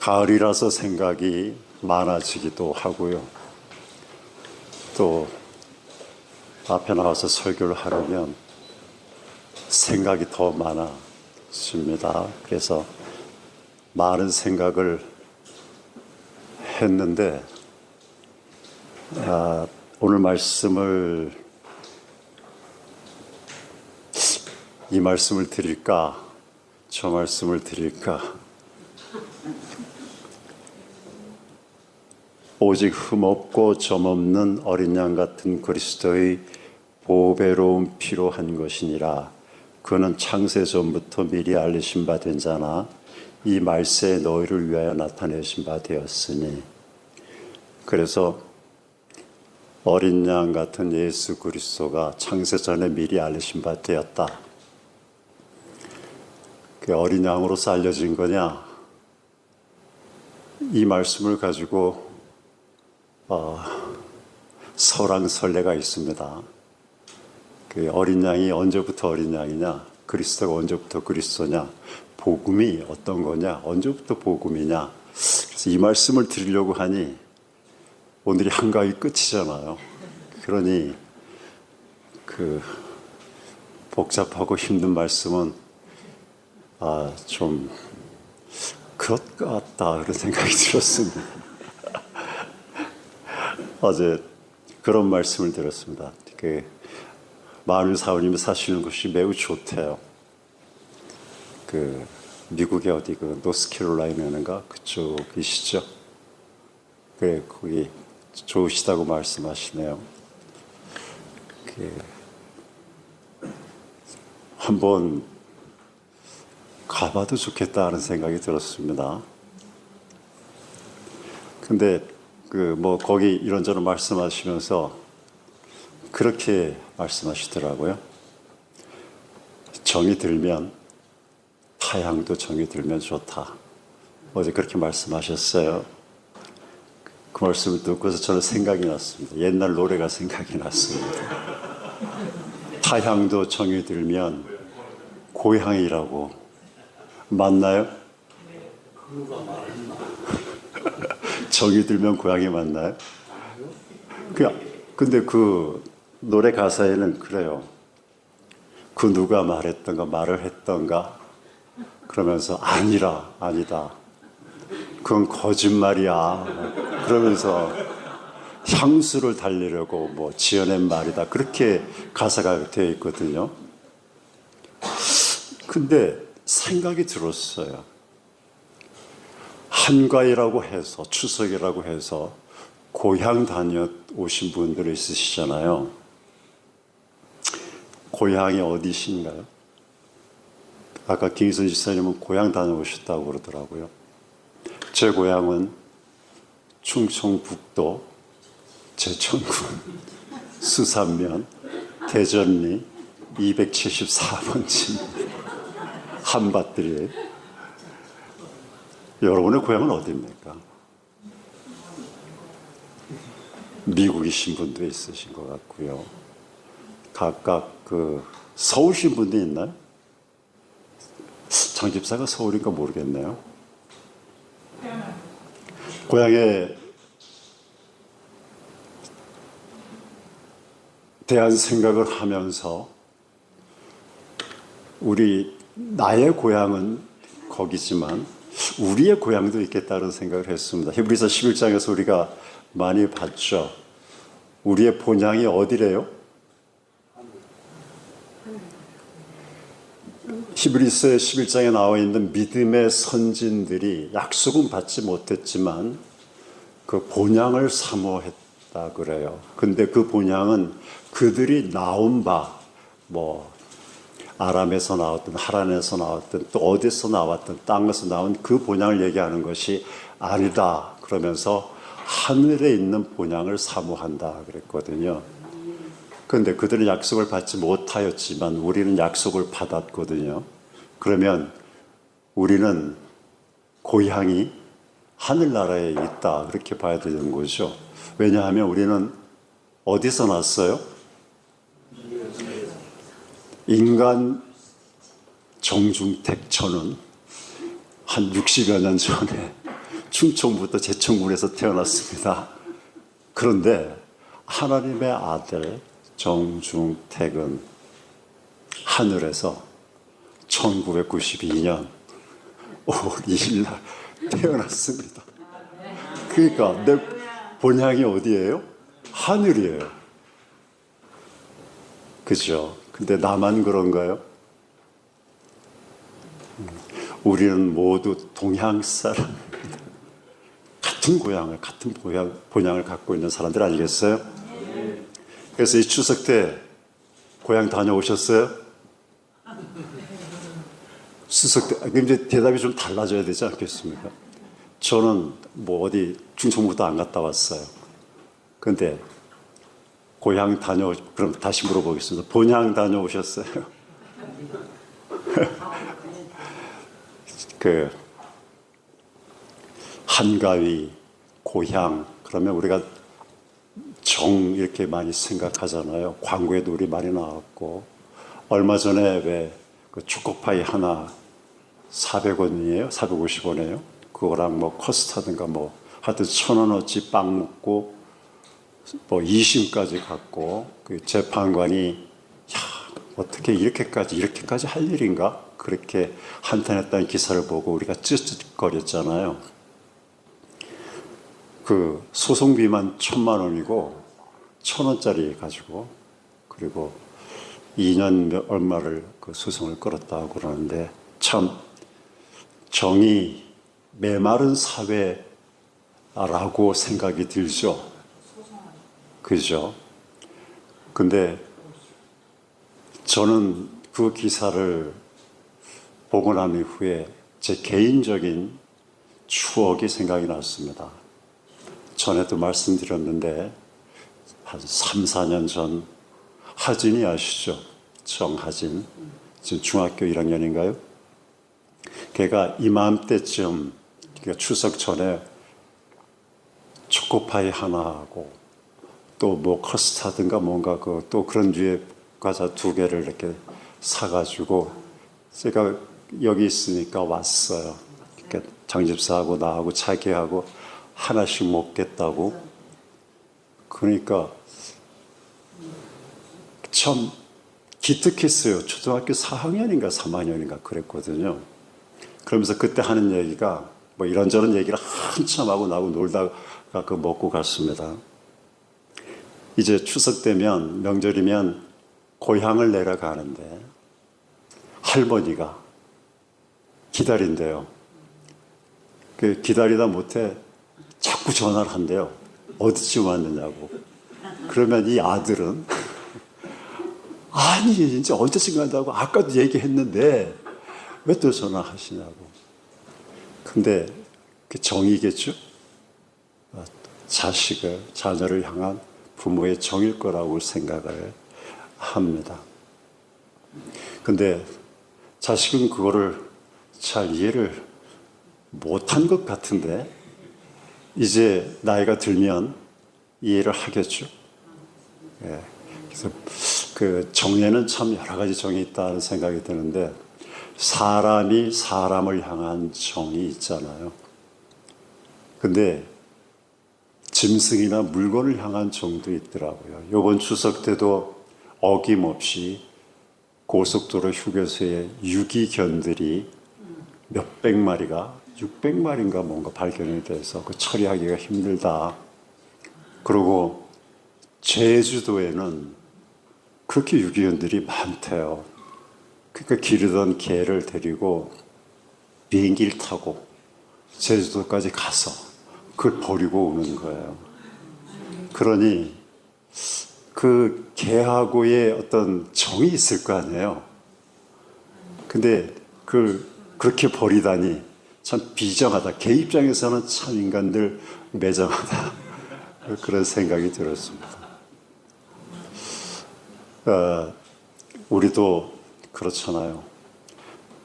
가을이라서 생각이 많아지기도 하고요. 또 앞에 나가서 설교를 하려면 생각이 더 많아집니다. 그래서 많은 생각을 했는데 오늘 이 말씀을 드릴까 저 말씀을 드릴까, 오직 흠없고 점없는 어린 양 같은 그리스도의 보배로운 피로 한 것이니라. 그는 창세 전부터 미리 알리신 바 된 자나 이 말세에 너희를 위하여 나타내신 바 되었으니. 그래서 어린 양 같은 예수 그리스도가 창세 전에 미리 알리신 바 되었다. 그 어린 양으로서 알려진 거냐? 이 말씀을 가지고 설왕설래가 있습니다. 그 어린 양이 언제부터 어린 양이냐? 그리스도가 언제부터 그리스도냐? 복음이 어떤 거냐? 언제부터 복음이냐? 그래서 이 말씀을 드리려고 하니 오늘이 한가위 끝이잖아요. 그러니 그 복잡하고 힘든 말씀은 좀 그것 같다 그런 생각이 들었습니다. 어제 그런 말씀을 들었습니다. 그 마을 사원님이 사시는 곳이 매우 좋대요. 그 미국의 어디 그 노스캐롤라이나인가 그쪽이시죠? 그래, 거기 좋으시다고 말씀하시네요. 한번 가봐도 좋겠다 하는 생각이 들었습니다. 근데 거기 이런저런 말씀하시면서 그렇게 말씀하시더라고요. 정이 들면, 타향도 정이 들면 좋다. 어제 그렇게 말씀하셨어요. 그 말씀을 듣고서 저는 생각이 났습니다. 옛날 노래가 생각이 났습니다. 타향도 정이 들면 고향이라고. 맞나요? 정이 들면 고향이 맞나요? 근데 그 노래 가사에는 그래요. 그 누가 말을 했던가? 그러면서 아니다. 그건 거짓말이야. 그러면서 향수를 달리려고 지어낸 말이다. 그렇게 가사가 되어 있거든요. 근데 생각이 들었어요. 한가위라고 해서, 추석이라고 해서 고향 다녀오신 분들이 있으시잖아요. 고향이 어디신가요? 아까 김희선 지사님은 고향 다녀오셨다고 그러더라고요. 제 고향은 충청북도 제천군 수산면 대전리 274번지 한밭들이에요. 여러분의 고향은 어디입니까? 미국이신 분도 있으신 것 같고요. 각각 서울신 분도 있나요? 장집사가 서울인가 모르겠네요. 고향에 대한 생각을 하면서 나의 고향은 거기지만 우리의 고향도 있겠다는 생각을 했습니다. 히브리서 11장에서 우리가 많이 봤죠. 우리의 본향이 어디래요? 히브리서 11장에 나와 있는 믿음의 선진들이 약속은 받지 못했지만 그 본향을 사모했다 그래요. 근데 그 본향은 그들이 나온 바, 아람에서 나왔든 하란에서 나왔든 또 어디서 나왔든 땅에서 나온 그 본향을 얘기하는 것이 아니다. 그러면서 하늘에 있는 본향을 사모한다 그랬거든요. 그런데 그들은 약속을 받지 못하였지만 우리는 약속을 받았거든요. 그러면 우리는 고향이 하늘나라에 있다 그렇게 봐야 되는 거죠. 왜냐하면 우리는 어디서 났어요? 인간 정중택 저는 한 60여 년 전에 충청부터 제천군에서 태어났습니다. 그런데 하나님의 아들 정중택은 하늘에서 1992년 5월 2일 날 태어났습니다. 그러니까 내 본향이 어디예요? 하늘이에요. 그죠? 근데 나만 그런가요? 우리는 모두 동양 사람, 같은 고향을, 같은 본향을 갖고 있는 사람들 아니겠어요? 그래서 이 추석 때 고향 다녀오셨어요? 추석 때, 이제 대답이 좀 달라져야 되지 않겠습니까? 저는 뭐 어디 충청부터 안 갔다 왔어요. 근데 고향 그럼 다시 물어보겠습니다. 본향 다녀오셨어요? 그 한가위, 고향 그러면 우리가 정 이렇게 많이 생각하잖아요. 광고에도 우리 많이 나왔고 얼마 전에 왜 그 초코파이 하나 400원이에요? 450원이에요? 그거랑 뭐 커스터든가 뭐 하여튼 1,000원어치 빵 먹고 뭐 2심까지 갔고 그 재판관이 야 어떻게 이렇게까지 할 일인가 그렇게 한탄했다는 기사를 보고 우리가 찌릿거렸잖아요. 그 소송비만 1,000만 원이고 1,000원짜리 가지고 그리고 2년 얼마를 그 소송을 끌었다고 그러는데 참 정이 메마른 사회라고 생각이 들죠. 그죠? 근데 저는 그 기사를 보고 난 이후에 제 개인적인 추억이 생각이 났습니다. 전에도 말씀드렸는데 한 3, 4년 전 하진이 아시죠? 정하진. 지금 중학교 1학년인가요? 걔가 이맘때쯤 그러니까 추석 전에 초코파이 하나 하고 또 뭐 커스터든가 뭔가 또 그런 류의 과자 2개를 이렇게 사가지고 제가 여기 있으니까 왔어요. 그러니까 장집사하고 나하고 자기하고 하나씩 먹겠다고. 그러니까 참 기특했어요. 초등학교 4학년인가 3학년인가 그랬거든요. 그러면서 그때 하는 얘기가 뭐 이런저런 얘기를 한참 하고 나하고 놀다가 그 먹고 갔습니다. 이제 추석 되면 명절이면 고향을 내려가는데 할머니가 기다린대요. 그 기다리다 못해 자꾸 전화를 한대요. 어디쯤 왔느냐고. 그러면 이 아들은 아니 이제 언제쯤 간다고 아까도 얘기했는데 왜 또 전화하시냐고. 근데 그 정이겠죠? 자녀를 향한 부모의 정일 거라고 생각을 합니다. 근데 자식은 그거를 잘 이해를 못한 것 같은데 이제 나이가 들면 이해를 하겠죠. 예. 그래서 그 정에는 참 여러 가지 정이 있다는 생각이 드는데 사람이 사람을 향한 정이 있잖아요. 근데 짐승이나 물건을 향한 정도 있더라고요. 이번 추석 때도 어김없이 고속도로 휴게소에 유기견들이 몇백 마리가 600마리인가 뭔가 발견이 돼서 그 처리하기가 힘들다. 그리고 제주도에는 그렇게 유기견들이 많대요. 그러니까 기르던 개를 데리고 비행기를 타고 제주도까지 가서 그걸 버리고 오는 거예요. 그러니 그 개하고의 어떤 정이 있을 거 아니에요. 근데 그렇게 버리다니 참 비정하다. 개 입장에서는 참 인간들 매정하다. 그런 생각이 들었습니다. 우리도 그렇잖아요.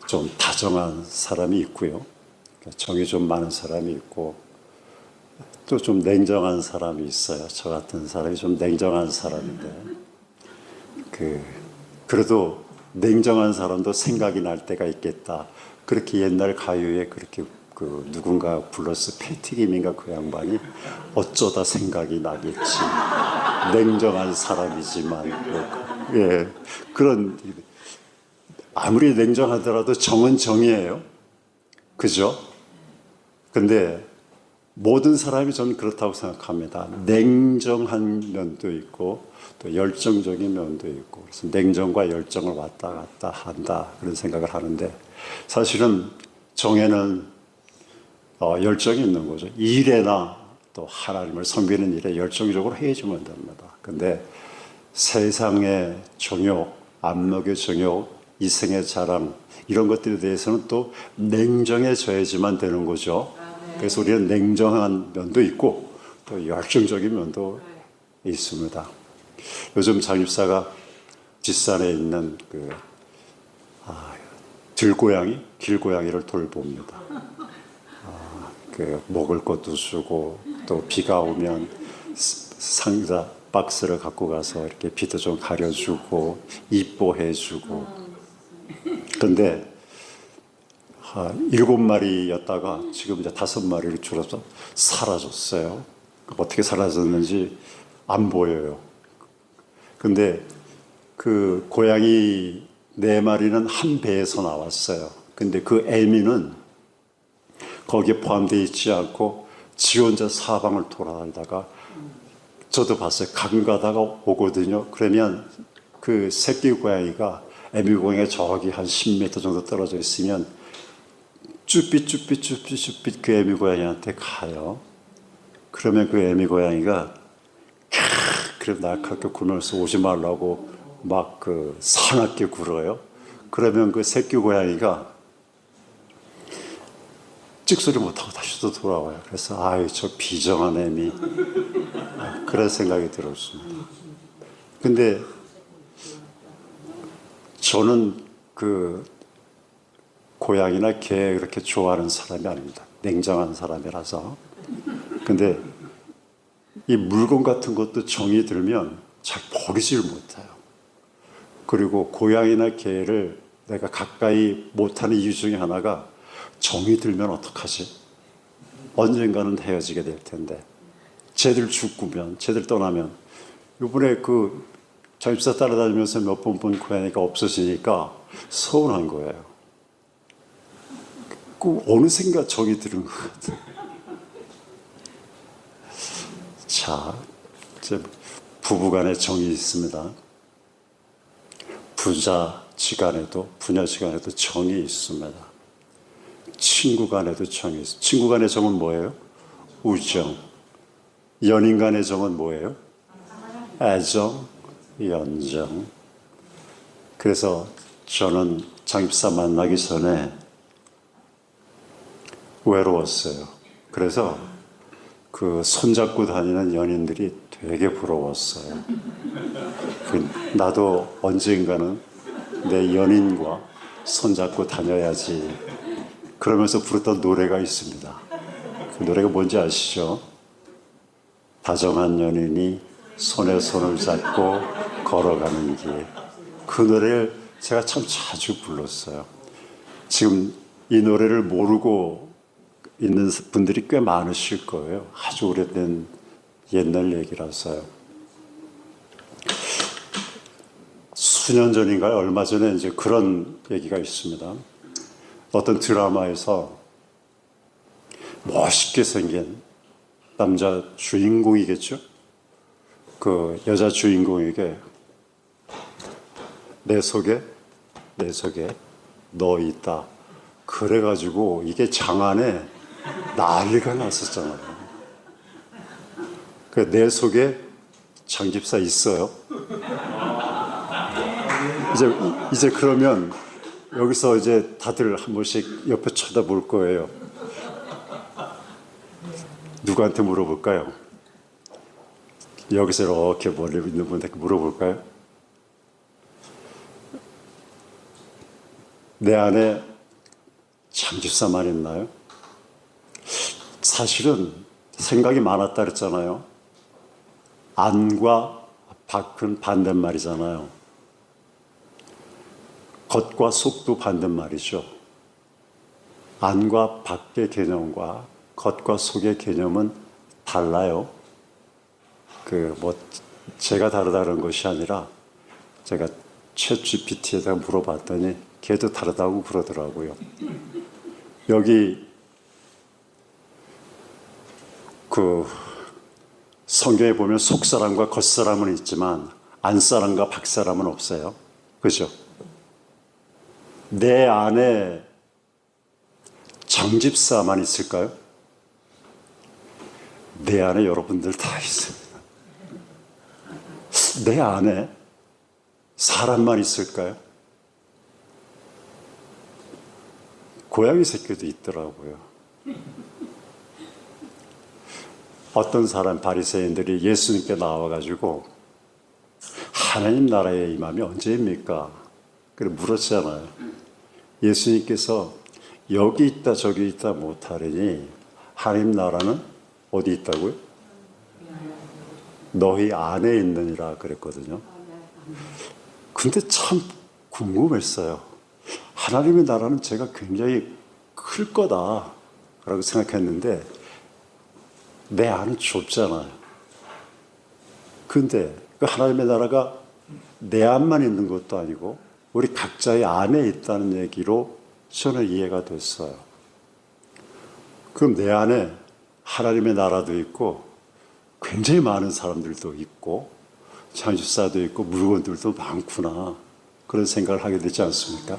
좀 다정한 사람이 있고요. 정이 좀 많은 사람이 있고 또 좀 냉정한 사람이 있어요. 저 같은 사람이 좀 냉정한 사람인데 그래도 냉정한 사람도 생각이 날 때가 있겠다. 그렇게 옛날 가요에 그렇게 그 누군가 불렀어. 패티김인가 그 양반이 어쩌다 생각이 나겠지. 냉정한 사람이지만 예 그런 아무리 냉정하더라도 정은 정이에요. 그죠? 근데 모든 사람이 저는 그렇다고 생각합니다. 냉정한 면도 있고 또 열정적인 면도 있고 그래서 냉정과 열정을 왔다 갔다 한다 그런 생각을 하는데 사실은 정에는 열정이 있는 거죠. 일에나 또 하나님을 섬기는 일에 열정적으로 해야지만 됩니다. 근데 세상의 정욕, 안목의 정욕, 이생의 자랑 이런 것들에 대해서는 또 냉정해져야지만 되는 거죠. 그래서 우리는 냉정한 면도 있고 또 열정적인 면도 있습니다. 요즘 장집사가 뒷산에 있는 들고양이, 길고양이를 돌봅니다. 먹을 것도 주고 또 비가 오면 상자 박스를 갖고 가서 이렇게 비도 좀 가려주고 이뻐해주고. 근데 7마리였다가 지금 이제 5마리로 줄어서 사라졌어요. 어떻게 사라졌는지 안 보여요. 근데 그 고양이 4마리는 한 배에서 나왔어요. 근데 그 애미는 거기에 포함되어 있지 않고 지 혼자 사방을 돌아다니다가 저도 봤어요. 가끔 가다가 오거든요. 그러면 그 새끼 고양이가 애미 고양이가 저기 한 10m 정도 떨어져 있으면 쭈삣 그 애미 고양이한테 가요. 그러면 그 애미 고양이가 그래 날카롭게 굴면서 오지 말라고 막 사납게 굴어요. 그러면 그 새끼 고양이가 찍소리 못하고 다시 또 돌아와요. 그래서 아유 저 비정한 애미 그런 생각이 들었습니다. 근데 저는 고양이나 개 그렇게 좋아하는 사람이 아닙니다. 냉정한 사람이라서. 근데 이 물건 같은 것도 정이 들면 잘 버리지를 못해요. 그리고 고양이나 개를 내가 가까이 못하는 이유 중에 하나가 정이 들면 어떡하지? 언젠가는 헤어지게 될 텐데 쟤들 죽으면 쟤들 떠나면 이번에 장집사 따라다니면서 몇 번 본 고양이가 없어지니까 서운한 거예요. 어느샌가 정이 들은 것 같아요. 자, 이제 부부간에 정이 있습니다. 부자지간에도 부녀지간에도 정이 있습니다. 친구간에도 정이 있습니다. 친구간의 정은 뭐예요? 우정. 연인간의 정은 뭐예요? 애정, 연정. 그래서 저는 장집사 만나기 전에 외로웠어요. 그래서 손잡고 다니는 연인들이 되게 부러웠어요. 나도 언젠가는 내 연인과 손잡고 다녀야지. 그러면서 부르던 노래가 있습니다. 그 노래가 뭔지 아시죠? 다정한 연인이 손에 손을 잡고 걸어가는 길. 그 노래를 제가 참 자주 불렀어요. 지금 이 노래를 모르고 있는 분들이 꽤 많으실 거예요. 아주 오래된 옛날 얘기라서요. 수년 전인가요? 얼마 전에 이제 그런 얘기가 있습니다. 어떤 드라마에서 멋있게 생긴 남자 주인공이겠죠? 그 여자 주인공에게 내 속에 너 있다. 그래가지고 이게 장안에 난리가 났었잖아요. 내 속에 장집사 있어요. 이제 그러면 여기서 이제 다들 한 번씩 옆에 쳐다볼 거예요. 누구한테 물어볼까요? 여기서 이렇게 멀리 있는 분한테 물어볼까요? 내 안에 장집사만 있나요? 사실은 생각이 많았다 그랬잖아요. 안과 밖은 반대말이잖아요. 겉과 속도 반대말이죠. 안과 밖의 개념과 겉과 속의 개념은 달라요. 제가 다르다는 것이 아니라 제가 챗 GPT에다 물어봤더니 걔도 다르다고 그러더라고요. 여기 성경에 보면 속사람과 겉사람은 있지만 안사람과 밖사람은 없어요. 그죠? 내 안에 정집사만 있을까요? 내 안에 여러분들 다 있습니다. 내 안에 사람만 있을까요? 고양이 새끼도 있더라고요. 어떤 사람 바리새인들이 예수님께 나와가지고 하나님 나라의 임함이 언제입니까? 그래 물었잖아요. 예수님께서 여기 있다 저기 있다 못하리니 하나님 나라는 어디 있다고요? 너희 안에 있느니라 그랬거든요. 근데 참 궁금했어요. 하나님의 나라는 제가 굉장히 클 거다라고 생각했는데 내 안은 좁잖아요. 근데 그 하나님의 나라가 내 안만 있는 것도 아니고 우리 각자의 안에 있다는 얘기로 저는 이해가 됐어요. 그럼 내 안에 하나님의 나라도 있고 굉장히 많은 사람들도 있고 창조사도 있고 물건들도 많구나 그런 생각을 하게 되지 않습니까?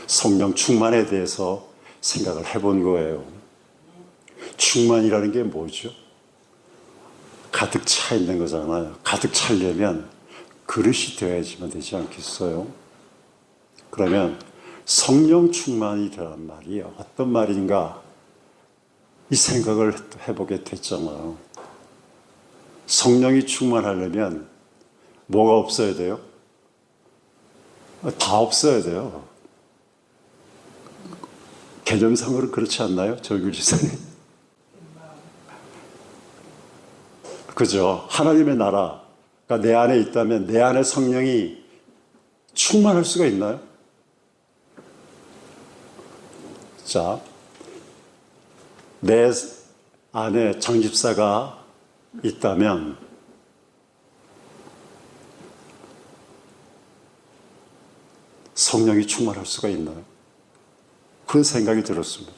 성령 충만에 대해서 생각을 해본 거예요. 충만이라는 게 뭐죠? 가득 차 있는 거잖아요. 가득 차려면 그릇이 되어야지만 되지 않겠어요? 그러면 성령 충만이 되란 말이 어떤 말인가 이 생각을 해보게 됐잖아요. 성령이 충만하려면 뭐가 없어야 돼요? 다 없어야 돼요. 개념상으로 그렇지 않나요? 정규 지사님? 그죠? 하나님의 나라가 내 안에 있다면 내 안에 성령이 충만할 수가 있나요? 자, 내 안에 정집사가 있다면 성령이 충만할 수가 있나요? 그런 생각이 들었습니다.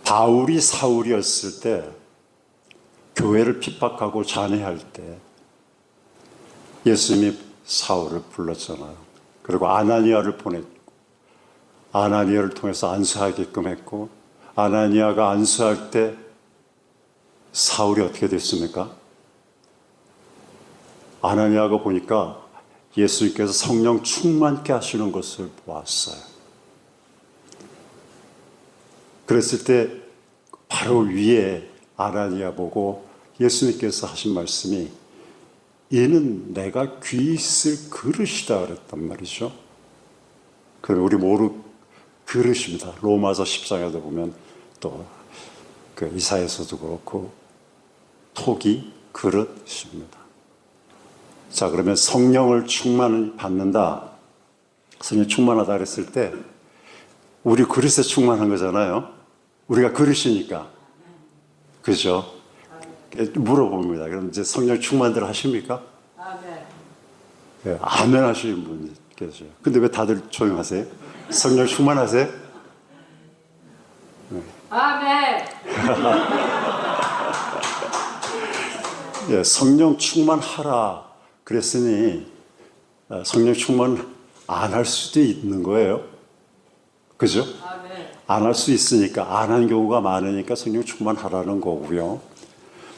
바울이 사울이었을 때 교회를 핍박하고 잔해할 때 예수님이 사울을 불렀잖아요. 그리고 아나니아를 보냈고 아나니아를 통해서 안수하게끔 했고 아나니아가 안수할 때 사울이 어떻게 됐습니까? 아나니아가 보니까 예수님께서 성령 충만케 하시는 것을 보았어요. 그랬을 때 바로 위에 아나니아 보고 예수님께서 하신 말씀이 이는 내가 귀 있을 그릇이다 그랬단 말이죠. 그럼 우리 모두 그릇입니다. 로마서 10장에도 보면 또 그 이사야서도 그렇고 톡이 그릇입니다. 자, 그러면 성령을 충만을 받는다. 성령 충만하다 그랬을 때 우리 그릇에 충만한 거잖아요. 우리가 그릇이니까. 그죠? 물어봅니다. 그럼 이제 성령 충만들 하십니까? 아멘. 네, 아멘 하시는 분이 계세요. 근데 왜 다들 조용하세요? 성령 충만하세요? 네. 아멘. 네, 성령 충만하라 그랬으니 성령 충만 안 할 수도 있는 거예요. 그죠? 안 할 수 있으니까 안 한 경우가 많으니까 성령 충만하라는 거고요.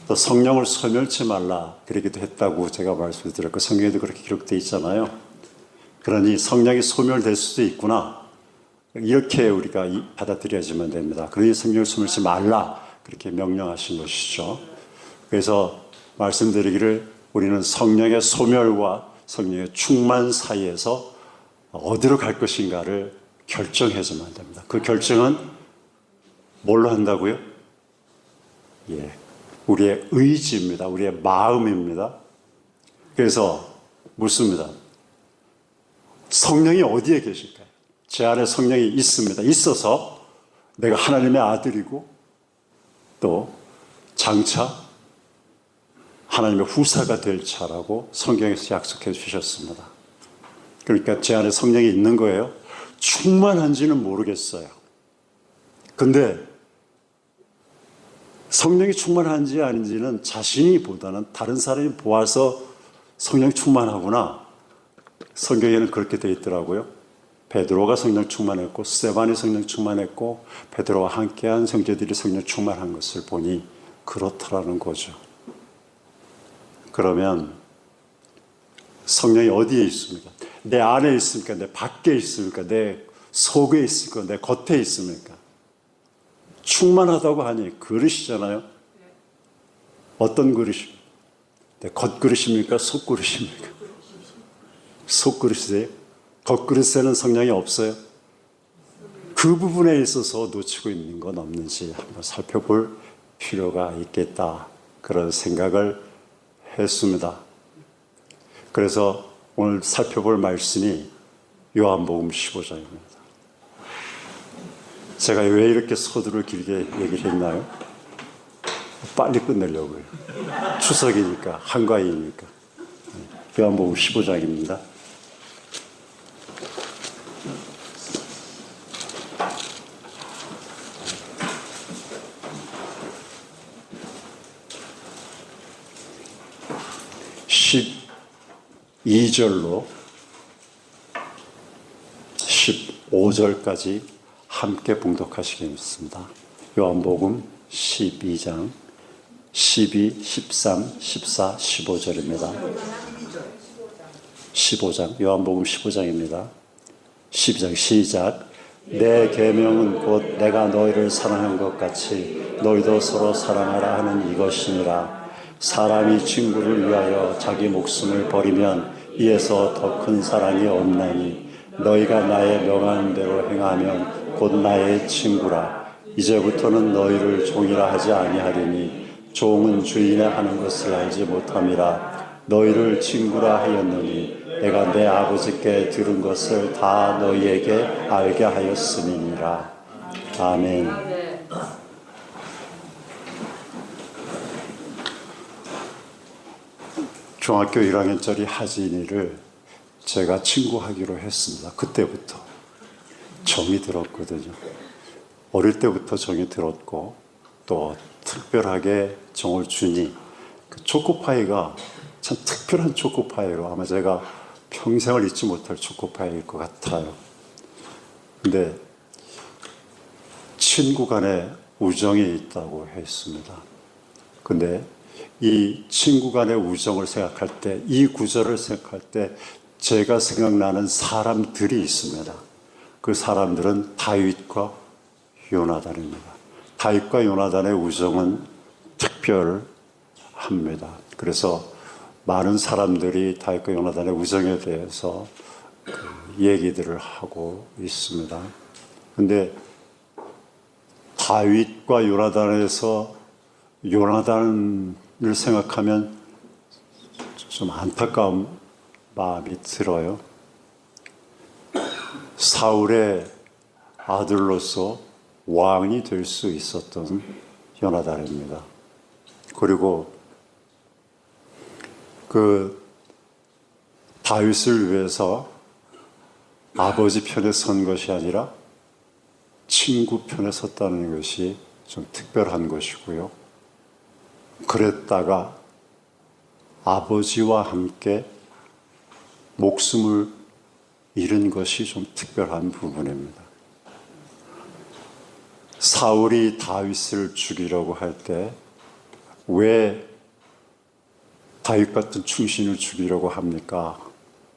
또 성령을 소멸치 말라 그러기도 했다고 제가 말씀드렸고 성경에도 그렇게 기록되어 있잖아요. 그러니 성령이 소멸될 수도 있구나 이렇게 우리가 받아들여야지만 됩니다. 그러니 성령을 소멸치 말라 그렇게 명령하신 것이죠. 그래서 말씀드리기를 우리는 성령의 소멸과 성령의 충만 사이에서 어디로 갈 것인가를 결정해서만 됩니다. 그 결정은 뭘로 한다고요? 예, 우리의 의지입니다. 우리의 마음입니다. 그래서 묻습니다. 성령이 어디에 계실까요? 제 안에 성령이 있습니다. 있어서 내가 하나님의 아들이고 또 장차 하나님의 후사가 될 자라고 성경에서 약속해 주셨습니다. 그러니까 제 안에 성령이 있는 거예요. 충만한지는 모르겠어요. 근데 성령이 충만한지 아닌지는 자신이 보다는 다른 사람이 보아서 성령 충만하구나. 성경에는 그렇게 되어 있더라고요. 베드로가 성령 충만했고 스데반이 성령 충만했고 베드로와 함께한 형제들이 성령 충만한 것을 보니 그렇더라는 거죠. 그러면 성령이 어디에 있습니까? 내 안에 있습니까? 내 밖에 있습니까? 내 속에 있습니까? 내 겉에 있습니까? 충만하다고 하니 그릇이잖아요. 어떤 그릇입니까? 내 겉그릇입니까? 속그릇입니까? 속그릇이세요? 겉그릇에는 성령이 없어요. 그 부분에 있어서 놓치고 있는 건 없는지 한번 살펴볼 필요가 있겠다. 그런 생각을 했습니다. 그래서 오늘 살펴볼 말씀이 요한복음 15장입니다. 제가 왜 이렇게 서두를 길게 얘기를 했나요? 빨리 끝내려고요. 추석이니까, 한가위니까. 요한복음 15장입니다. 십 2절로 15절까지 함께 봉독하시겠습니다. 요한복음 12장 12, 13, 14, 15절입니다. 15장, 요한복음 15장입니다. 12장 시작. 내 계명은 곧 내가 너희를 사랑한 것 같이 너희도 서로 사랑하라 하는 이것이니라. 사람이 친구를 위하여 자기 목숨을 버리면 이에서 더 큰 사랑이 없나니 너희가 나의 명하는 대로 행하면 곧 나의 친구라. 이제부터는 너희를 종이라 하지 아니하리니 종은 주인의 하는 것을 알지 못함이라. 너희를 친구라 하였느니 내가 내 아버지께 들은 것을 다 너희에게 알게 하였음이니라. 아멘. 중학교 1학년짜리 하진이를 제가 친구하기로 했습니다. 그때부터 정이 들었거든요. 어릴 때부터 정이 들었고 또 특별하게 정을 주니 그 초코파이가 참 특별한 초코파이로 아마 제가 평생을 잊지 못할 초코파이일 것 같아요. 근데 친구 간에 우정이 있다고 했습니다. 근데 이 친구 간의 우정을 생각할 때, 이 구절을 생각할 때 제가 생각나는 사람들이 있습니다. 그 사람들은 다윗과 요나단입니다. 다윗과 요나단의 우정은 특별합니다. 그래서 많은 사람들이 다윗과 요나단의 우정에 대해서 얘기들을 하고 있습니다. 근데 다윗과 요나단에서 요나단을 생각하면 좀 안타까운 마음이 들어요. 사울의 아들로서 왕이 될 수 있었던 요나단입니다. 그리고 그 다윗을 위해서 아버지 편에 선 것이 아니라 친구 편에 섰다는 것이 좀 특별한 것이고요. 그랬다가 아버지와 함께 목숨을 잃은 것이 좀 특별한 부분입니다. 사울이 다윗을 죽이려고 할 때 왜 다윗 같은 충신을 죽이려고 합니까?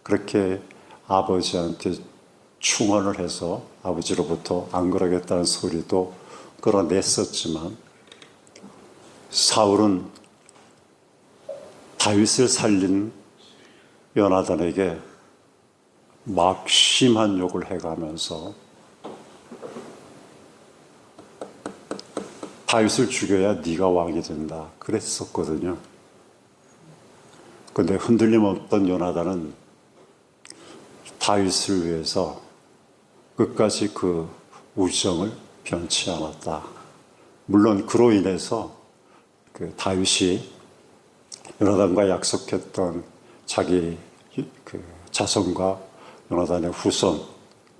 그렇게 아버지한테 충언을 해서 아버지로부터 안 그러겠다는 소리도 끌어냈었지만 사울은 다윗을 살린 요나단에게 막심한 욕을 해가면서 다윗을 죽여야 네가 왕이 된다 그랬었거든요. 그런데 흔들림 없던 요나단은 다윗을 위해서 끝까지 그 우정을 변치 않았다. 물론 그로 인해서 그 다윗이 요나단과 약속했던 자기 그 자손과 요나단의 후손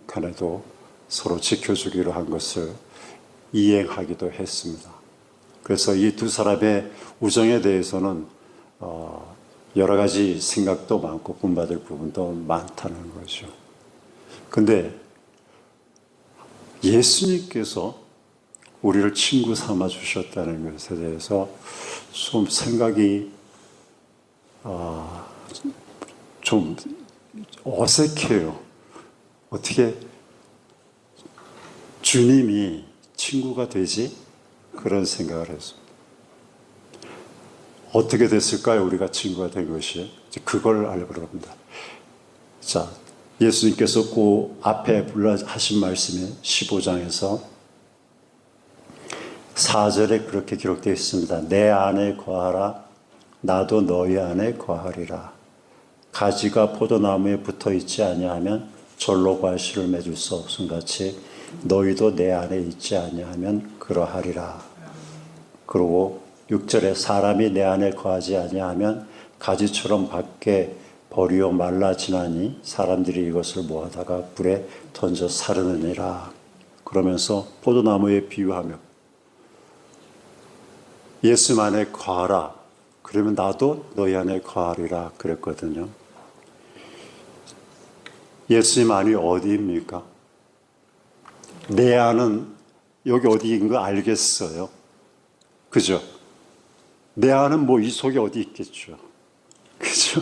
간에도 서로 지켜주기로 한 것을 이행하기도 했습니다. 그래서 이 두 사람의 우정에 대해서는 여러 가지 생각도 많고 본받을 부분도 많다는 거죠. 근데 예수님께서 우리를 친구 삼아 주셨다는 것에 대해서 좀 생각이 좀 어색해요. 어떻게 주님이 친구가 되지? 그런 생각을 했습니다. 어떻게 됐을까요? 우리가 친구가 된 것이. 그걸 알려고 합니다. 자, 예수님께서 그 앞에 하신 말씀이 15장에서 4절에 그렇게 기록되어 있습니다. 내 안에 거하라. 나도 너희 안에 거하리라. 가지가 포도나무에 붙어 있지 아니하면 절로 과실을 맺을 수 없음 같이 너희도 내 안에 있지 아니하면 그러하리라. 그리고 6절에 사람이 내 안에 거하지 아니하면 가지처럼 밖에 버리어 말라지나니 사람들이 이것을 모아다가 불에 던져 사르느니라. 그러면서 포도나무에 비유하며 예수 안에 거하라. 그러면 나도 너희 안에 거하리라 그랬거든요. 예수님 안이 어디입니까? 내 안은 여기 어디인 거 알겠어요. 그죠? 내 안은 뭐 이 속에 어디 있겠죠. 그죠?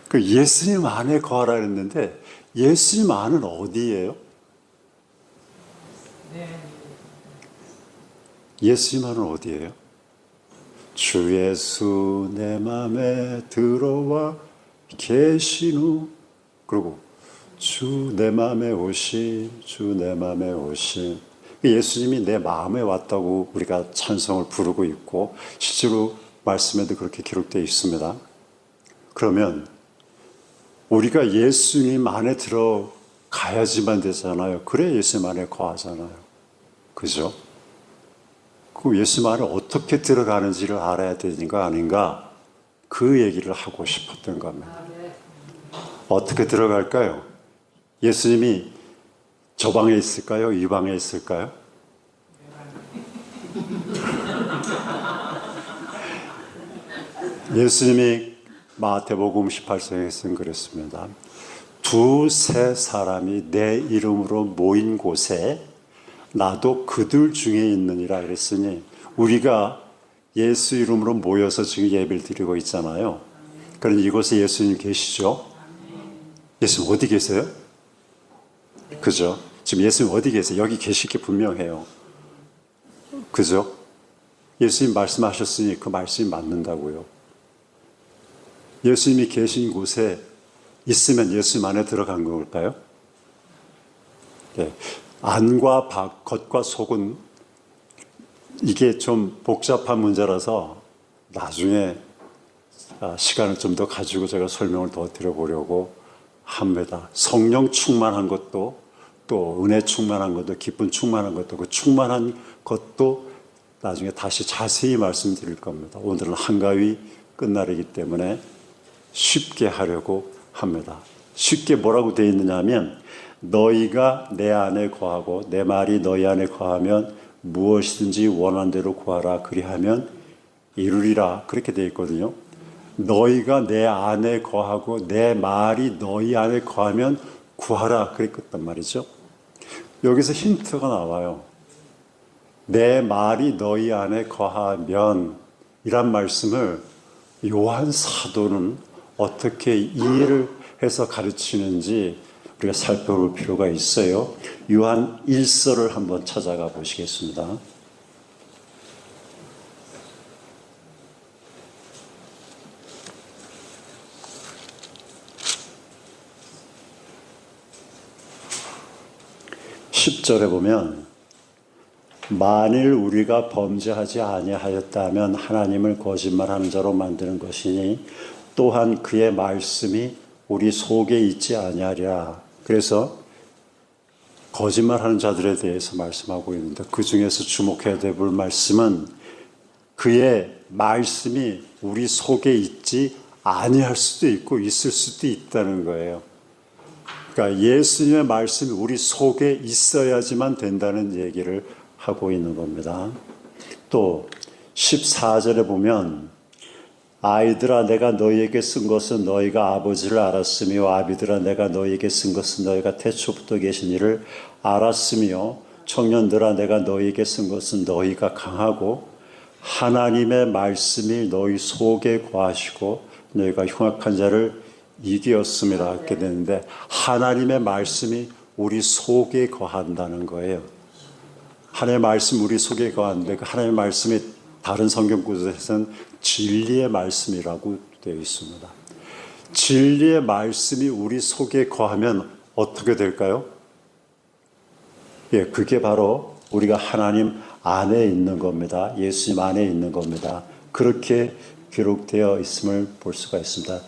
그 예수님 안에 거하라 했는데 예수님 안은 어디예요? 예수님 안은 어디예요? 주 예수 내 맘에 들어와 계신 후 그리고 주 내 맘에 오심 주 내 맘에 오심 예수님이 내 마음에 왔다고 우리가 찬송을 부르고 있고 실제로 말씀에도 그렇게 기록되어 있습니다. 그러면 우리가 예수님 안에 들어가야지만 되잖아요. 그래 예수님 안에 거하잖아요. 그죠? 그 예수님 안에 어떻게 들어가는지를 알아야 되는 거 아닌가? 그 얘기를 하고 싶었던 겁니다. 어떻게 들어갈까요? 예수님이 저 방에 있을까요? 이 방에 있을까요? 예수님이 마태복음 18장에서는 그랬습니다. 두세 사람이 내 이름으로 모인 곳에 나도 그들 중에 있느니라 그랬으니 우리가 예수 이름으로 모여서 지금 예배를 드리고 있잖아요. 그럼 이곳에 예수님 계시죠? 예수님 어디 계세요? 그죠? 지금 예수님 어디 계세요? 여기 계실 게 분명해요. 그죠? 예수님 말씀하셨으니 그 말씀이 맞는다고요. 예수님이 계신 곳에 있으면 예수님 안에 들어간 걸까요? 네. 안과 밖, 겉과 속은 이게 좀 복잡한 문제라서 나중에 시간을 좀 더 가지고 제가 설명을 더 드려보려고 합니다. 성령 충만한 것도 또 은혜 충만한 것도 기쁨 충만한 것도 그 충만한 것도 나중에 다시 자세히 말씀드릴 겁니다. 오늘은 한가위 끝날이기 때문에 쉽게 하려고 합니다. 쉽게 뭐라고 되어 있느냐 하면 너희가 내 안에 거하고 내 말이 너희 안에 거하면 무엇이든지 원하는 대로 구하라 그리하면 이루리라 그렇게 되어 있거든요. 너희가 내 안에 거하고 내 말이 너희 안에 거하면 구하라 그랬단 말이죠. 여기서 힌트가 나와요. 내 말이 너희 안에 거하면 이란 말씀을 요한 사도는 어떻게 이해를 해서 가르치는지 우리가 살펴볼 필요가 있어요. 요한 1서를 한번 찾아가 보시겠습니다. (10절에) 보면 만일 우리가 범죄하지 아니하였다면 하나님을 거짓말하는 자로 만드는 것이니 또한 그의 말씀이 우리 속에 있지 아니하리라. 그래서 거짓말하는 자들에 대해서 말씀하고 있는데 그 중에서 주목해야 될 말씀은 그의 말씀이 우리 속에 있지 아니할 수도 있고 있을 수도 있다는 거예요. 그러니까 예수님의 말씀이 우리 속에 있어야지만 된다는 얘기를 하고 있는 겁니다. 또 14절에 보면 아이들아 내가 너희에게 쓴 것은 너희가 아버지를 알았으며 아비들아 내가 너희에게 쓴 것은 너희가 태초부터 계신 이를 알았으며 청년들아 내가 너희에게 쓴 것은 너희가 강하고 하나님의 말씀이 너희 속에 거하시고 너희가 흉악한 자를 이기었습니다. 이렇게 되는데 하나님의 말씀이 우리 속에 거한다는 거예요. 하나님의 말씀 우리 속에 거하는데 그 하나님의 말씀이 다른 성경 구절에서는 진리의 말씀이라고 되어 있습니다. 진리의 말씀이 우리 속에 거하면 어떻게 될까요? 예, 그게 바로 우리가 하나님 안에 있는 겁니다. 예수님 안에 있는 겁니다. 그렇게 기록되어 있음을 볼 수가 있습니다.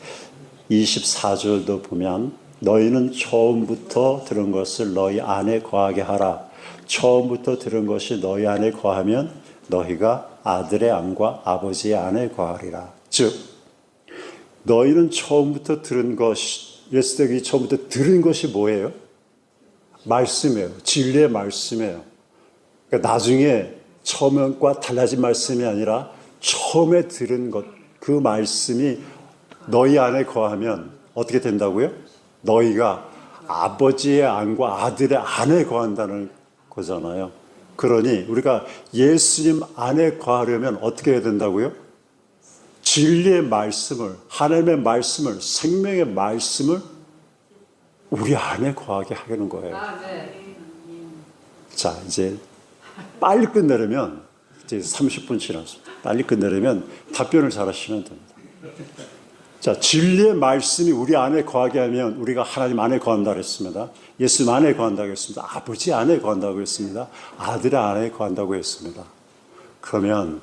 24절도 보면 너희는 처음부터 들은 것을 너희 안에 거하게 하라. 처음부터 들은 것이 너희 안에 거하면 너희가 아들의 안과 아버지의 안에 거하리라. 즉 너희는 처음부터 들은 것이 예수님이 처음부터 들은 것이 뭐예요? 말씀이에요. 진리의 말씀이에요. 그러니까 나중에 처음과 달라진 말씀이 아니라 처음에 들은 것, 그 말씀이 너희 안에 거하면 어떻게 된다고요? 너희가 아버지의 안과 아들의 안에 거한다는 거잖아요. 그러니 우리가 예수님 안에 거하려면 어떻게 해야 된다고요? 진리의 말씀을, 하나님의 말씀을, 생명의 말씀을 우리 안에 거하게 하는 거예요. 자, 이제 빨리 끝내려면 이제 30분 지났습니다. 빨리 끝내려면 답변을 잘 하시면 됩니다. 자, 진리의 말씀이 우리 안에 거하게 하면 우리가 하나님 안에 거한다고 했습니다. 예수님 안에 거한다고 했습니다. 아버지 안에 거한다고 했습니다. 아들의 안에 거한다고 했습니다. 그러면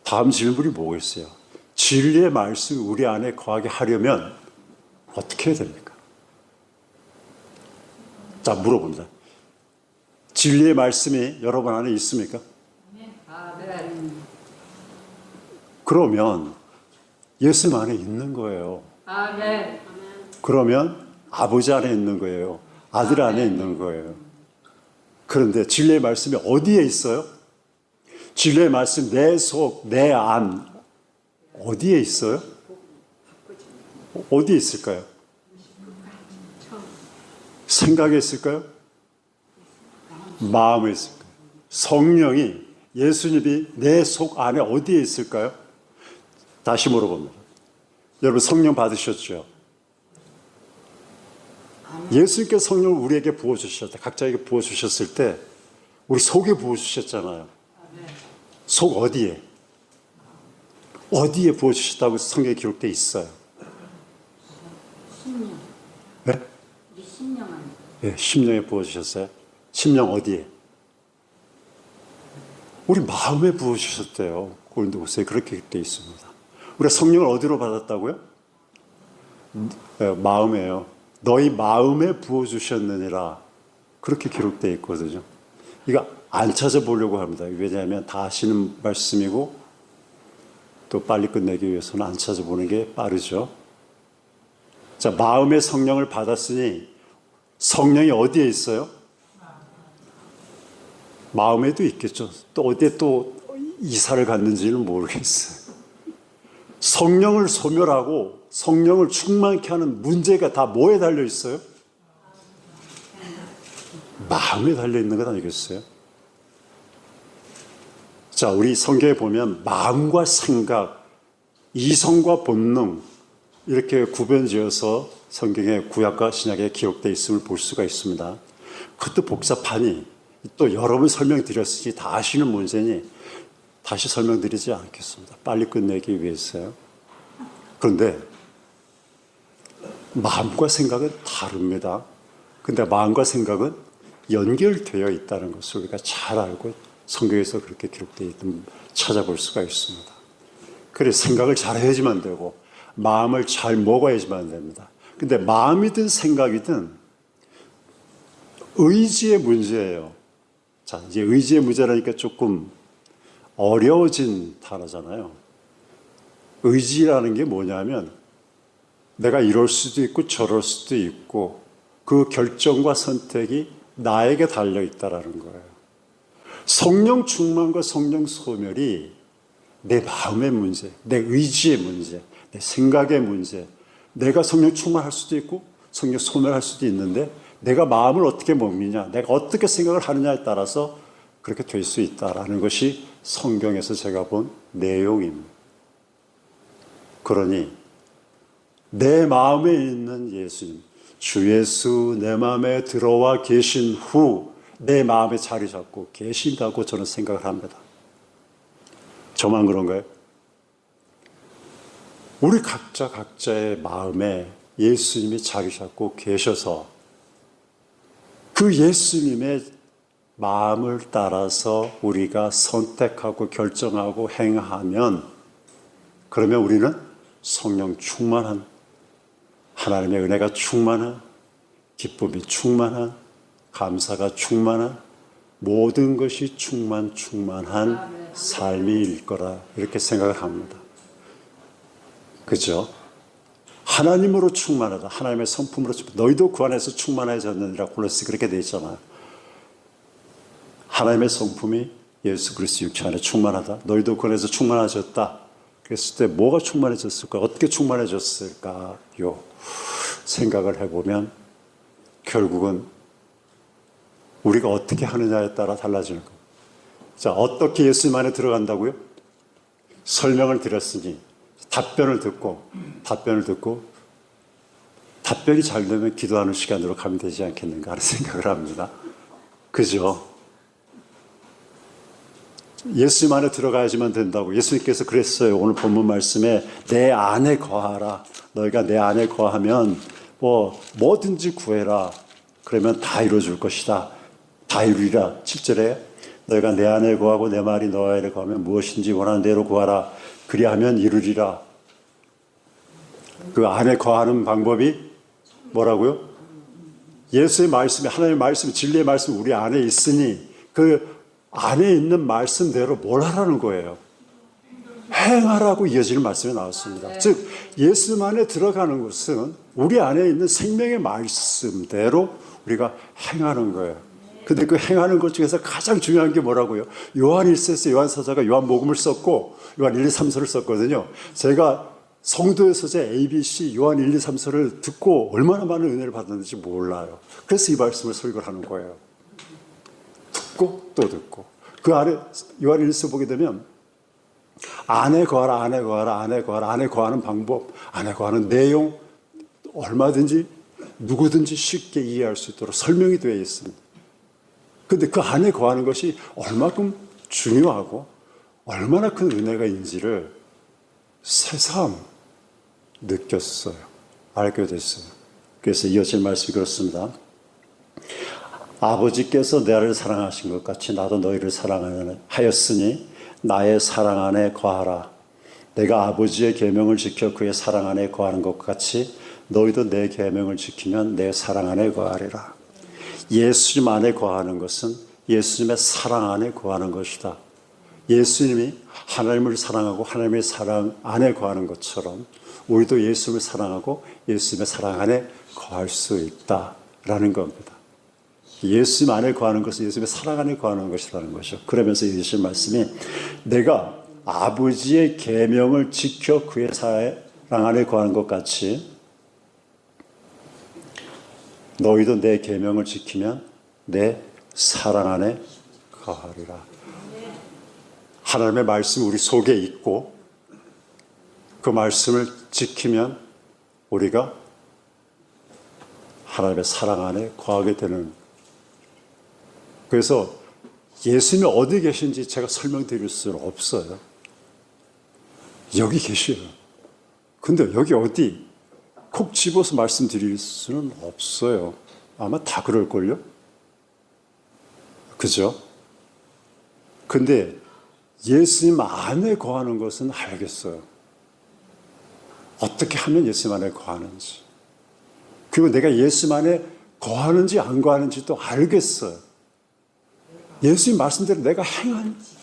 다음 질문이 뭐겠어요? 진리의 말씀이 우리 안에 거하게 하려면 어떻게 해야 됩니까? 자, 물어봅니다. 진리의 말씀이 여러분 안에 있습니까? 그러면 예수님 안에 있는 거예요. 아멘. 그러면 아버지 안에 있는 거예요. 아들 안에 있는 거예요. 그런데 진리의 말씀이 어디에 있어요? 진리의 말씀 내 속, 내 안 어디에 있어요? 어디에 있을까요? 생각에 있을까요? 마음에 있을까요? 성령이 예수님이 내 속 안에 어디에 있을까요? 다시 물어봅니다. 여러분 성령 받으셨죠? 예수님께서 성령을 우리에게 부어주셨을 때, 각자에게 부어주셨을 때 우리 속에 부어주셨잖아요. 속 어디에? 어디에 부어주셨다고 성경에 기록되어 있어요? 심령. 네? 우리 심령 안에. 네, 심령에 부어주셨어요. 심령 어디에? 우리 마음에 부어주셨대요. 고린도후서에 그렇게 되어 있습니다. 우리가 성령을 어디로 받았다고요? 네, 마음에요. 너희 마음에 부어주셨느니라. 그렇게 기록되어 있거든요. 이거 안 찾아보려고 합니다. 왜냐하면 다 아시는 말씀이고 또 빨리 끝내기 위해서는 안 찾아보는 게 빠르죠. 자, 마음의 성령을 받았으니 성령이 어디에 있어요? 마음에도 있겠죠. 또 어디에 또 이사를 갔는지는 모르겠어요. 성령을 소멸하고 성령을 충만케 하는 문제가 다 뭐에 달려 있어요? 마음에 달려 있는 것 아니겠어요? 자, 우리 성경에 보면 마음과 생각, 이성과 본능 이렇게 구분지어서 성경의 구약과 신약에 기록되어 있음을 볼 수가 있습니다. 그것도 복잡하니 또 여러 번 설명드렸으니 다 아시는 문제니 다시 설명드리지 않겠습니다. 빨리 끝내기 위해서요. 그런데 마음과 생각은 다릅니다. 근데 마음과 생각은 연결되어 있다는 것을 우리가 잘 알고 성경에서 그렇게 기록되어 있는 찾아볼 수가 있습니다. 그래 생각을 잘 해야지만 되고 마음을 잘 먹어야지만 됩니다. 근데 마음이든 생각이든 의지의 문제예요. 자, 이제 의지의 문제라니까 조금 어려워진 단어잖아요. 의지라는 게 뭐냐면 내가 이럴 수도 있고 저럴 수도 있고 그 결정과 선택이 나에게 달려 있다라는 거예요. 성령 충만과 성령 소멸이 내 마음의 문제, 내 의지의 문제, 내 생각의 문제, 내가 성령 충만할 수도 있고 성령 소멸할 수도 있는데 내가 마음을 어떻게 먹느냐, 내가 어떻게 생각을 하느냐에 따라서 그렇게 될 수 있다라는 것이 성경에서 제가 본 내용입니다. 그러니 내 마음에 있는 예수님, 주 예수 내 마음에 들어와 계신 후 내 마음에 자리 잡고 계신다고 저는 생각을 합니다. 저만 그런가요? 우리 각자의 마음에 예수님이 자리 잡고 계셔서 그 예수님의 마음을 따라서 우리가 선택하고 결정하고 행하면 그러면 우리는 성령 충만한 하나님의 은혜가 충만한 기쁨이 충만한 감사가 충만한 모든 것이 충만한 삶일 거라 이렇게 생각을 합니다. 그죠? 하나님으로 충만하다. 하나님의 성품으로 충만하다. 너희도 그 안에서 충만해졌느니라 콜로새 그렇게 되어 있잖아요. 하나님의 성품이 예수 그리스도 육체 안에 충만하다. 너희도 그 안에서 충만해졌다. 그랬을 때 뭐가 충만해졌을까? 어떻게 충만해졌을까요? 생각을 해보면 결국은 우리가 어떻게 하느냐에 따라 달라지는 겁니다. 자, 어떻게 예수님 안에 들어간다고요? 설명을 드렸으니 답변을 듣고 답변이 잘 되면 기도하는 시간으로 가면 되지 않겠는가 하는 생각을 합니다. 그죠? 예수님 안에 들어가야지만 된다고 예수님께서 그랬어요. 오늘 본문 말씀에 내 안에 거하라. 너희가 내 안에 거하면 뭐든지 구해라. 그러면 다 이루어질 것이다. 다 이루리라. 7절에 너희가 내 안에 거하고 내 말이 너 안에 거하면 무엇인지 원하는 대로 구하라. 그리하면 이루리라. 그 안에 거하는 방법이 뭐라고요? 예수의 말씀이 하나님의 말씀이 진리의 말씀이 우리 안에 있으니 그 안에 있는 말씀대로 뭘 하라는 거예요? 행하라고 이어지는 말씀이 나왔습니다. 즉 예수 안에 들어가는 것은 우리 안에 있는 생명의 말씀대로 우리가 행하는 거예요. 근데 그 행하는 것 중에서 가장 중요한 게 뭐라고요? 요한 1서에서 요한 사자가 요한복음을 썼고 요한 1, 2, 3서를 썼거든요. 제가 성도의 서재 ABC 요한 1, 2, 3서를 듣고 얼마나 많은 은혜를 받았는지 몰라요. 그래서 이 말씀을 설교를 하는 거예요. 듣고 또 듣고 그 안에 요한 1서 보게 되면 안에 거하라, 안에 거하라, 안에 거하라, 안에 거하는 방법, 안에 거하는 내용 얼마든지 누구든지 쉽게 이해할 수 있도록 설명이 되어 있습니다. 그런데 그 안에 거하는 것이 얼마큼 중요하고 얼마나 큰 은혜가 있는지를 새삼 느꼈어요. 알게 됐어요. 그래서 이어질 말씀이 그렇습니다. 아버지께서 나를 사랑하신 것 같이 나도 너희를 사랑하였으니 나의 사랑 안에 거하라. 내가 아버지의 계명을 지켜 그의 사랑 안에 거하는 것 같이 너희도 내 계명을 지키면 내 사랑 안에 거하리라. 예수님 안에 거하는 것은 예수님의 사랑 안에 거하는 것이다. 예수님이 하나님을 사랑하고 하나님의 사랑 안에 거하는 것처럼 우리도 예수님을 사랑하고 예수님의 사랑 안에 거할 수 있다라는 겁니다. 예수님 안에 거하는 것은 예수님의 사랑 안에 거하는 것이라는 것이죠. 그러면서 예수님 말씀이 내가 아버지의 계명을 지켜 그의 사랑 안에 거하는 것 같이 너희도 내 계명을 지키면 내 사랑 안에 거하리라. 하나님의 말씀이 우리 속에 있고 그 말씀을 지키면 우리가 하나님의 사랑 안에 거하게 되는. 그래서 예수님이 어디 계신지 제가 설명드릴 수는 없어요. 여기 계셔요. 근데 여기 어디 콕 집어서 말씀드릴 수는 없어요. 아마 다 그럴걸요? 그죠? 근데 예수님 안에 거하는 것은 알겠어요. 어떻게 하면 예수님 안에 거하는지. 그리고 내가 예수님 안에 거하는지 안 거하는지도 알겠어요. 예수님 말씀대로 내가 행하는지,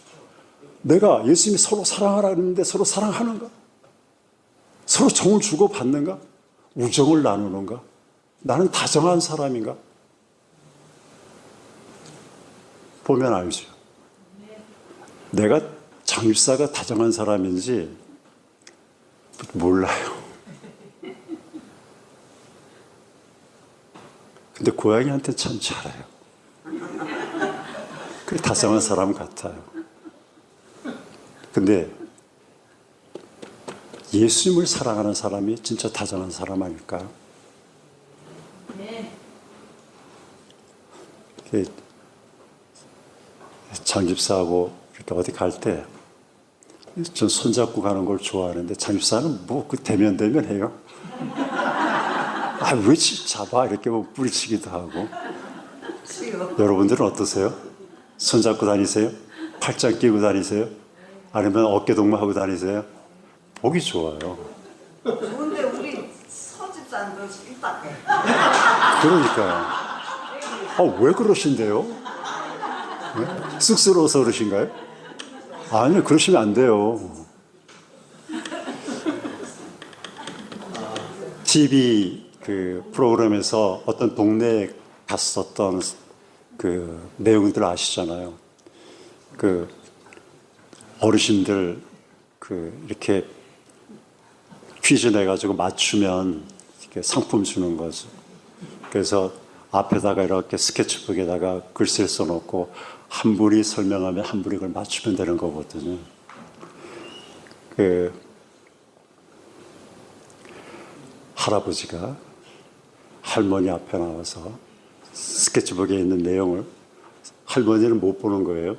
내가 예수님이 서로 사랑하라 했는데 서로 사랑하는가? 서로 정을 주고받는가? 우정을 나누는가? 나는 다정한 사람인가? 보면 알죠. 내가 장입사가 다정한 사람인지 몰라요. 근데 고양이한테 참 잘해요. 그게 다정한 사람 같아요. 근데 예수님을 사랑하는 사람이 진짜 다정한 사람 아닐까요? 장집사하고 이렇게 어디 갈 때 전 손잡고 가는 걸 좋아하는데 장집사는 뭐 그 대면 해요. 아, 왜 잡아? 이렇게 뭐 뿌리치기도 하고. 여러분들은 어떠세요? 손잡고 다니세요? 팔짱 끼고 다니세요? 아니면 어깨 동무하고 다니세요? 보기 좋아요. 좋은데 우리 서집사님들 일밖에. 그러니까요. 왜 그러신데요? 네? 쑥스러워서 그러신가요? 아니요, 그러시면 안 돼요. TV 그 프로그램에서 어떤 동네에 갔었던 그 내용들 아시잖아요. 그 어르신들 그 이렇게 퀴즈 내가지고 맞추면 이렇게 상품 주는 거죠. 그래서 앞에다가 이렇게 스케치북에다가 글씨를 써놓고 한 분이 설명하면 한 분이 그걸 맞추면 되는 거거든요. 그 할아버지가 할머니 앞에 나와서 스케치북에 있는 내용을 할머니는 못 보는 거예요.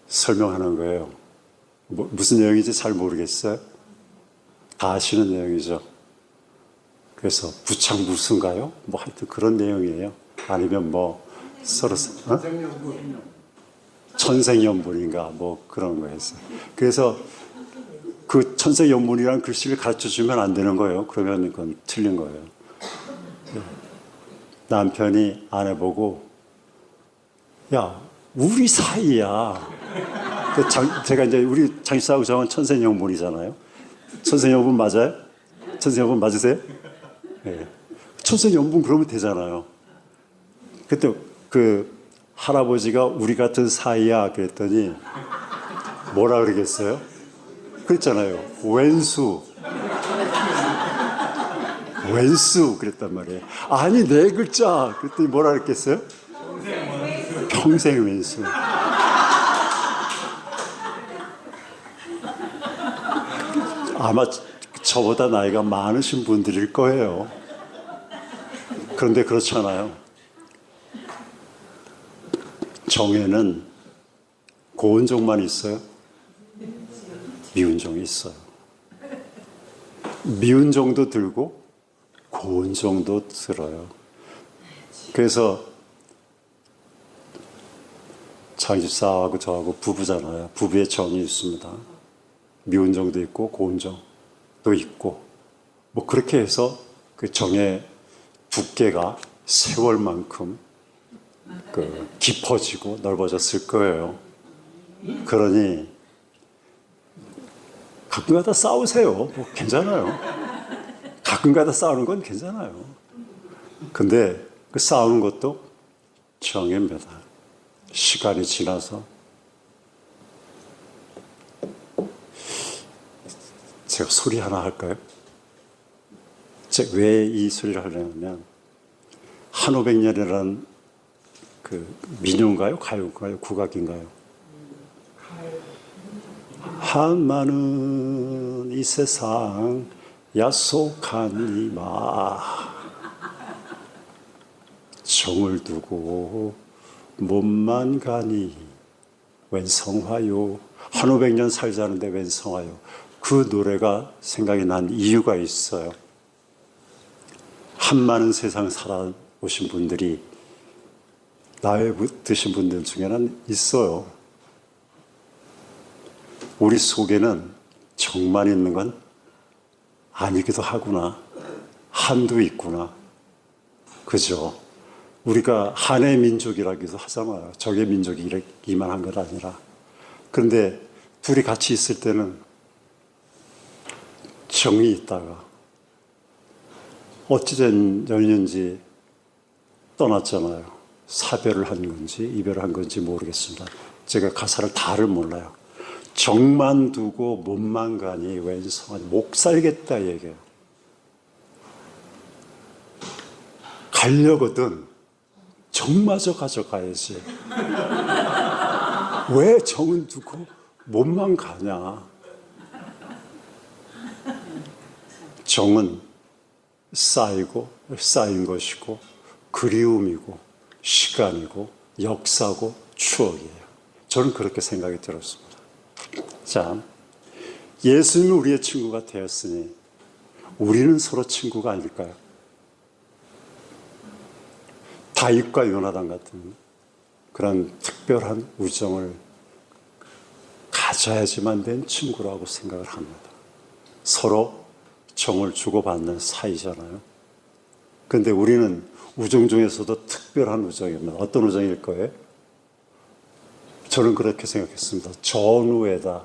설명하는 거예요. 무슨 내용인지 잘 모르겠어요. 다 아시는 내용이죠. 그래서 부창무수인가요? 뭐 하여튼 그런 내용이에요. 아니면 뭐 서로 천생연분인가 뭐 그런 거였어요. 그래서 그 천생연분이라는 글씨를 가르쳐 주면 안 되는 거예요. 그러면 그건 틀린 거예요. 남편이 아내 보고 야 우리 사이야. 제가 이제 우리 장씨하고 저는 천생연분이잖아요. 천생연분 맞아요? 천생연분 맞으세요? 네. 천생연분 그러면 되잖아요. 그때 그 할아버지가 우리 같은 사이야 그랬더니 뭐라 그러겠어요? 그랬잖아요. 왼수 그랬단 말이에요. 아니 네 글자 그랬더니 뭐라 그랬겠어요? 평생 왼수. 아마 저보다 나이가 많으신 분들일 거예요. 그런데 그렇잖아요. 정에는 고운 종만 있어요? 미운 종이 있어요. 미운 종도 들고 고운 종도 들어요. 그래서 장집사하고 저하고 부부잖아요. 부부의 정이 있습니다. 미운 정도 있고 고운 정도 있고 뭐 그렇게 해서 그 정의 두께가 세월만큼 그 깊어지고 넓어졌을 거예요. 그러니 가끔가다 싸우세요. 뭐 괜찮아요. 가끔가다 싸우는 건 괜찮아요. 근데 그 싸우는 것도 정입니다. 시간이 지나서 제가 소리 하나 할까요? 제가 왜 이 소리를 하려면 한오백년이라는 그 민요인가요? 가요인가요? 국악인가요? 한마는 이 세상 야속한 이마 정을 두고 몸만 가니 웬 성화요. 한오백년 살자는데 웬 성화요. 그 노래가 생각이 난 이유가 있어요. 한많은 세상 살아오신 분들이 나이 드신 분들 중에는 있어요. 우리 속에는 정만 있는 건 아니기도 하구나. 한도 있구나. 그죠? 우리가 한의 민족이라기도 하잖아요. 적의 민족이 이만한 것 아니라. 그런데 둘이 같이 있을 때는 정이 있다가 어찌된 연인지 떠났잖아요. 사별을 한 건지 이별을 한 건지 모르겠습니다. 제가 가사를 다를 몰라요. 정만 두고 몸만 가니 왼성하니 못 살겠다 얘기해요. 가려거든 정마저 가져가야지. 왜 정은 두고 몸만 가냐. 정은 쌓인 것이고 그리움이고 시간이고 역사고 추억이에요. 저는 그렇게 생각이 들었습니다. 자, 예수님은 우리의 친구가 되었으니 우리는 서로 친구가 아닐까요? 다윗과 요나단 같은 그런 특별한 우정을 가져야지만 된 친구라고 생각을 합니다. 서로 정을 주고받는 사이잖아요. 그런데 우리는 우정 중에서도 특별한 우정입니다. 어떤 우정일 거예요? 저는 그렇게 생각했습니다. 전우에다.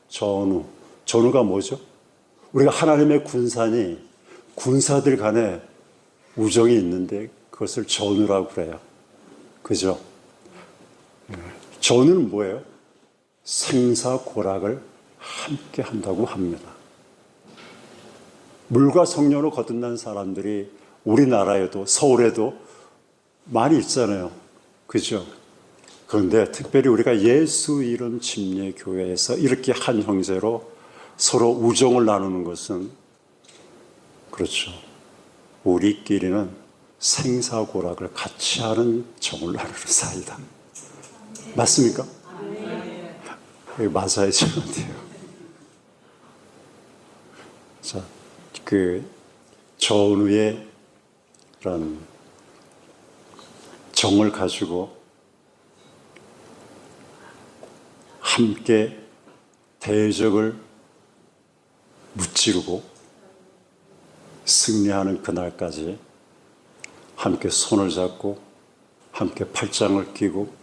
전우. 전우가 뭐죠? 우리가 하나님의 군산이 군사들 간에 우정이 있는데 그것을 전우라고 그래요. 그죠? 전우는 뭐예요? 생사고락을 함께 한다고 합니다. 물과 성령으로 거듭난 사람들이 우리나라에도 서울에도 많이 있잖아요. 그죠? 그런데 특별히 우리가 예수 이름 침례교회에서 이렇게 한 형제로 서로 우정을 나누는 것은 그렇죠. 우리끼리는 생사고락을 같이 하는 정을 나누는 사이다. 맞습니까? 맞아야지 안 돼요. 자, 그 전후의 그런 정을 가지고 함께 대적을 무찌르고 승리하는 그날까지 함께 손을 잡고 함께 팔짱을 끼고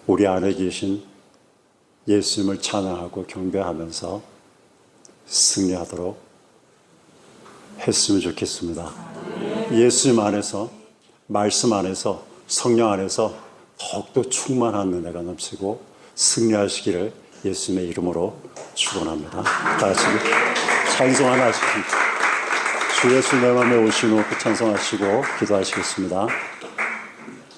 우리 안에 계신 예수님을 찬양하고 경배하면서 승리하도록 했으면 좋겠습니다. 예수님 안에서, 말씀 안에서, 성령 안에서 더욱더 충만한 은혜가 넘치고 승리하시기를 예수님의 이름으로 축원합니다. 다 같이 찬송 하나 하시겠습니다. 주 예수 내 맘에 오신 후 찬송하시고 기도하시겠습니다.